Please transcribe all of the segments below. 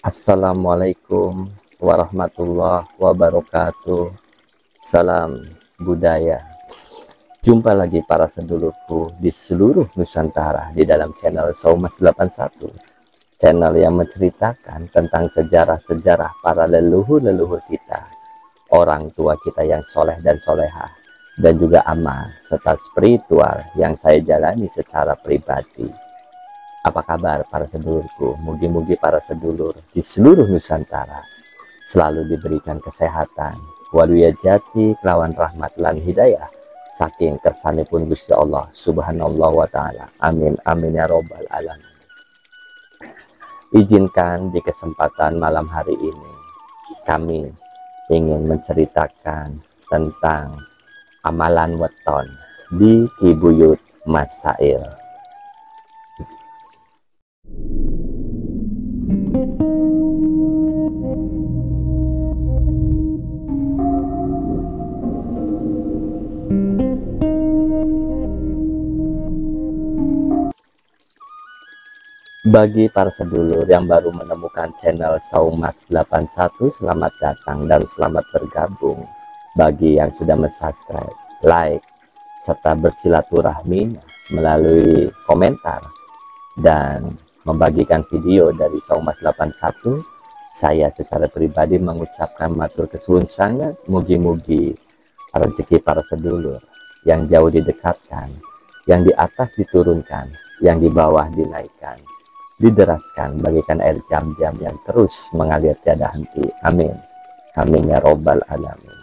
Assalamualaikum warahmatullahi wabarakatuh. Salam budaya. Jumpa lagi para sedulurku di seluruh Nusantara di dalam channel Saumas 81. Channel yang menceritakan tentang sejarah-sejarah para leluhur-leluhur kita, orang tua kita yang soleh dan solehah, dan juga amal serta spiritual yang saya jalani secara pribadi. Apa kabar para sedulurku? Mugi-mugi para sedulur di seluruh Nusantara selalu diberikan kesehatan, waluya jati, kelawan rahmat lan hidayah, saking kersanipun Gusti Allah subhanallah wa ta'ala. Amin, amin ya robbal alamin. Izinkan di kesempatan malam hari ini, kami ingin menceritakan tentang amalan weton di Kibuyut Masail. Bagi para sedulur yang baru menemukan channel Saumas 81, selamat datang dan selamat bergabung. Bagi yang sudah subscribe, like, serta bersilaturahmi melalui komentar dan membagikan video dari Saumas 81, saya secara pribadi mengucapkan matur kesuwun sangat. Mugi-mugi rezeki para sedulur yang jauh didekatkan, yang di atas diturunkan, yang di bawah dinaikkan, dideraskan bagikan air jam-jam yang terus mengalir tiada henti. Amin, amin ya robbal alamin.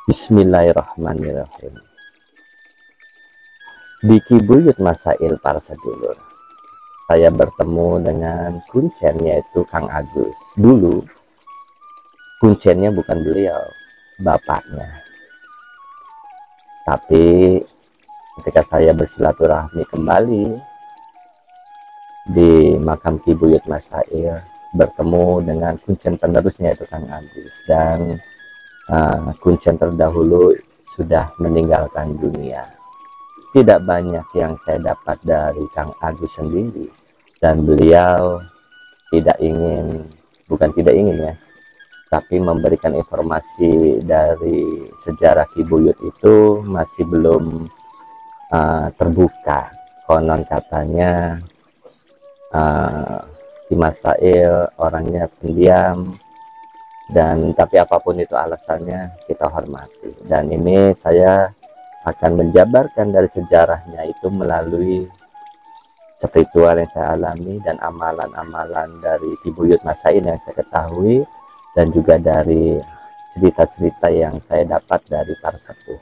Bismillahirrahmanirrahim. Di Kibuyut Masail para sedulur, saya bertemu dengan kuncen, yaitu Kang Agus. Dulu kuncennya bukan beliau, bapaknya. Tapi ketika saya bersilaturahmi kembali di makam Kibuyut Masail, bertemu dengan kuncen penerusnya, yaitu Kang Agus. Dan kuncen terdahulu sudah meninggalkan dunia. Tidak banyak yang saya dapat dari Kang Agus sendiri, dan beliau bukan tidak ingin ya, tapi memberikan informasi dari sejarah Kibuyut itu masih belum terbuka. Konon katanya Ki Masail orangnya pendiam, dan tapi apapun itu alasannya kita hormati. Dan ini saya akan menjabarkan dari sejarahnya itu melalui spiritual yang saya alami dan amalan-amalan dari Kibuyut Masail yang saya ketahui, dan juga dari cerita-cerita yang saya dapat dari para sepuh.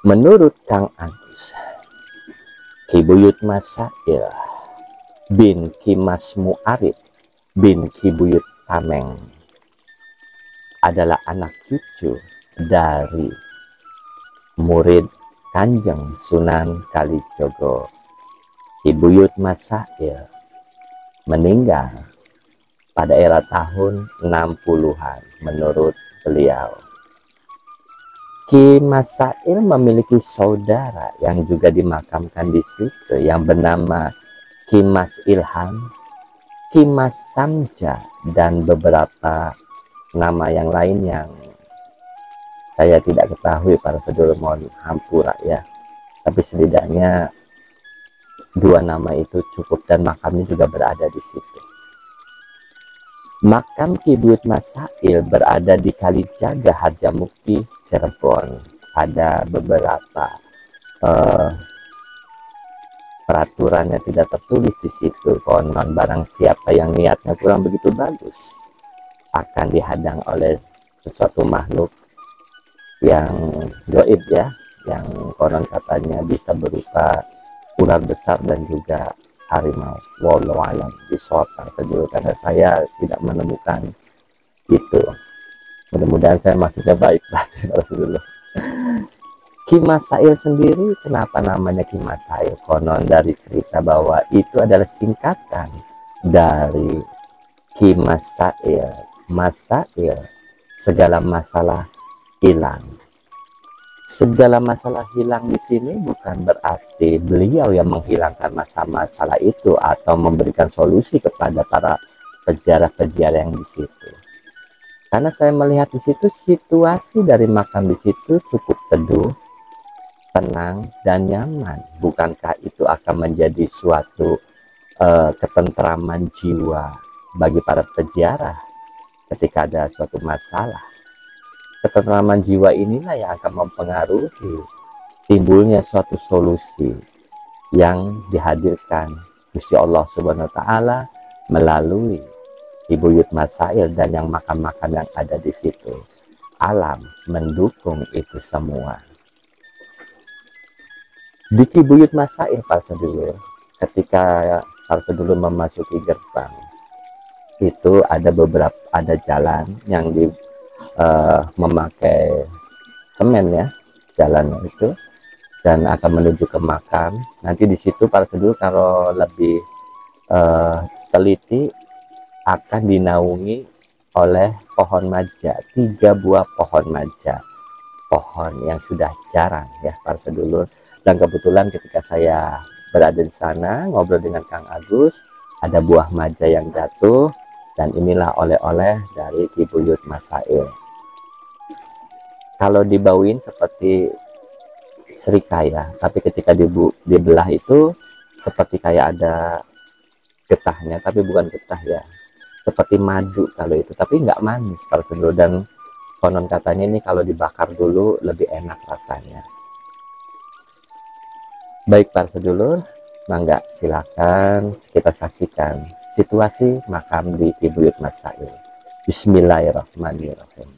Menurut Kang Agus, Kibuyut Masail bin Kimas Mu'arid bin Kibuyut Tameng adalah anak cucu dari murid Kanjeng Sunan Kalijogo. Kibuyut Masail meninggal pada era tahun 60-an menurut beliau. Ki Masail memiliki saudara yang juga dimakamkan di situ, yang bernama Ki Mas Ilham, Ki Mas Samja, dan beberapa nama yang lain yang saya tidak ketahui para sedulur, mohon hampura ya. Tapi setidaknya dua nama itu cukup, dan makamnya juga berada di situ. Makam Kibuyut Masail berada di Kalijaga, Harjamukti, Cirebon. Ada beberapa peraturan yang tidak tertulis di situ. Konon barang siapa yang niatnya kurang begitu bagus akan dihadang oleh sesuatu makhluk yang gaib ya, yang konon katanya bisa berupa ular besar dan juga harimau. Wallahu a'lam bishawab sedulur, karena saya tidak menemukan itu. Mudah-mudahan saya maksudnya baik dulu. Ki Masail sendiri, kenapa namanya Ki Masail? Konon dari cerita bahwa itu adalah singkatan dari Ki Masail. Masail, segala masalah hilang. Segala masalah hilang di sini bukan berarti beliau yang menghilangkan masalah itu atau memberikan solusi kepada para peziarah-peziarah yang di situ. Karena saya melihat di situ situasi dari makam di situ cukup teduh, tenang, dan nyaman. Bukankah itu akan menjadi suatu ketentraman jiwa bagi para peziarah ketika ada suatu masalah? Ketentraman jiwa inilah yang akan mempengaruhi timbulnya suatu solusi yang dihadirkan Gusti Allah Subhanahu wa taala melalui Kibuyut Masail dan yang makam-makam yang ada di situ. Alam mendukung itu semua. Di Kibuyut Masail, para sedulur, ketika para sedulur memasuki gerbang, itu ada jalan yang memakai semen ya, jalannya itu, dan akan menuju ke makam. Nanti di situ para sedulur kalau lebih teliti akan dinaungi oleh pohon maja, 3 buah pohon maja, pohon yang sudah jarang ya para sedulur. Dan kebetulan ketika saya berada di sana ngobrol dengan Kang Agus, ada buah maja yang jatuh, dan inilah oleh-oleh dari Kibuyut Masail. Kalau dibauin seperti serikaya, tapi ketika dibelah itu seperti kayak ada getahnya, tapi bukan getah ya, seperti madu kalau itu, tapi nggak manis para sedulur. Dan konon katanya ini kalau dibakar dulu lebih enak rasanya. Baik para sedulur, mangga silakan kita saksikan situasi makam di Kibuyut Masail. Bismillahirrahmanirrahim.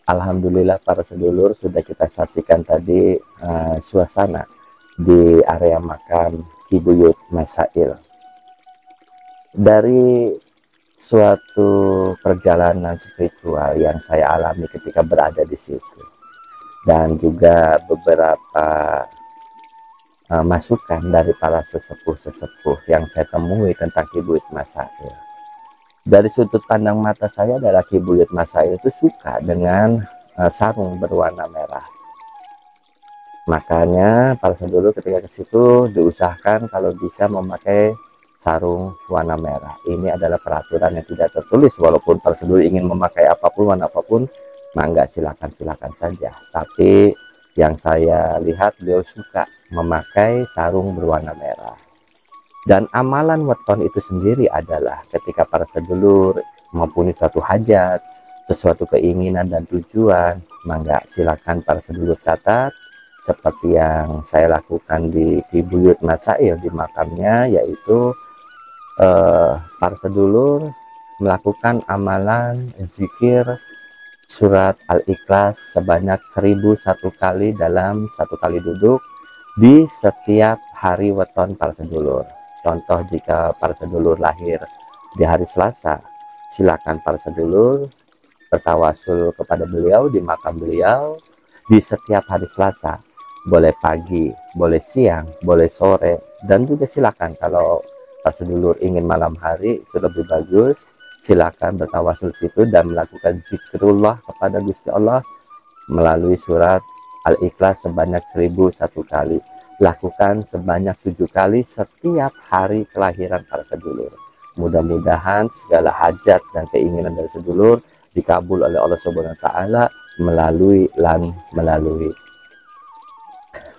Alhamdulillah para sedulur, sudah kita saksikan tadi suasana di area makam Kibuyut Masail. Dari suatu perjalanan spiritual yang saya alami ketika berada di situ, dan juga beberapa masukan dari para sesepuh-sesepuh yang saya temui tentang Ki Buyut Masail. Dari sudut pandang mata saya adalah Ki Buyut Masail itu suka dengan sarung berwarna merah. Makanya para sedulur ketika ke situ diusahakan kalau bisa memakai sarung warna merah. Ini adalah peraturan yang tidak tertulis, walaupun para sedulur ingin memakai apapun, warna apapun, mangga silakan saja. Tapi yang saya lihat beliau suka memakai sarung berwarna merah. Dan amalan weton itu sendiri adalah ketika para sedulur mempunyai suatu hajat, sesuatu keinginan dan tujuan, mangga silakan para sedulur catat seperti yang saya lakukan di Ki Buyut Masail di makamnya, yaitu para sedulur melakukan amalan zikir surat Al-Ikhlas sebanyak 1001 kali dalam satu kali duduk di setiap hari weton para sedulur. Contoh, jika para sedulur lahir di hari Selasa, silakan para sedulur bertawasul kepada beliau di makam beliau di setiap hari Selasa. Boleh pagi, boleh siang, boleh sore, dan juga silakan kalau para sedulur ingin malam hari itu lebih bagus, silakan bertawasul situ dan melakukan zikrullah kepada Gusti Allah melalui surat Al-Ikhlas sebanyak 1001 kali. Lakukan sebanyak 7 kali setiap hari kelahiran para sedulur. Mudah-mudahan segala hajat dan keinginan dari sedulur dikabul oleh Allah Subhanahu wa taala melalui.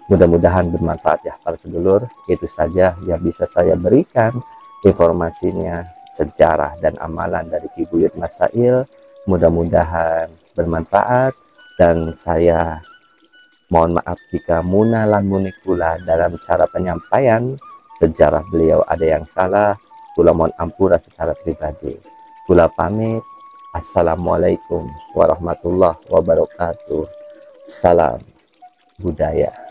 Mudah-mudahan bermanfaat ya para sedulur. Itu saja yang bisa saya berikan informasinya, sejarah dan amalan dari Ki Buyut Masail. Mudah-mudahan bermanfaat, dan saya mohon maaf jika muna lan munikula dalam cara penyampaian sejarah beliau ada yang salah. Kula mohon ampura secara pribadi. Kula pamit. Assalamualaikum warahmatullahi wabarakatuh. Salam budaya.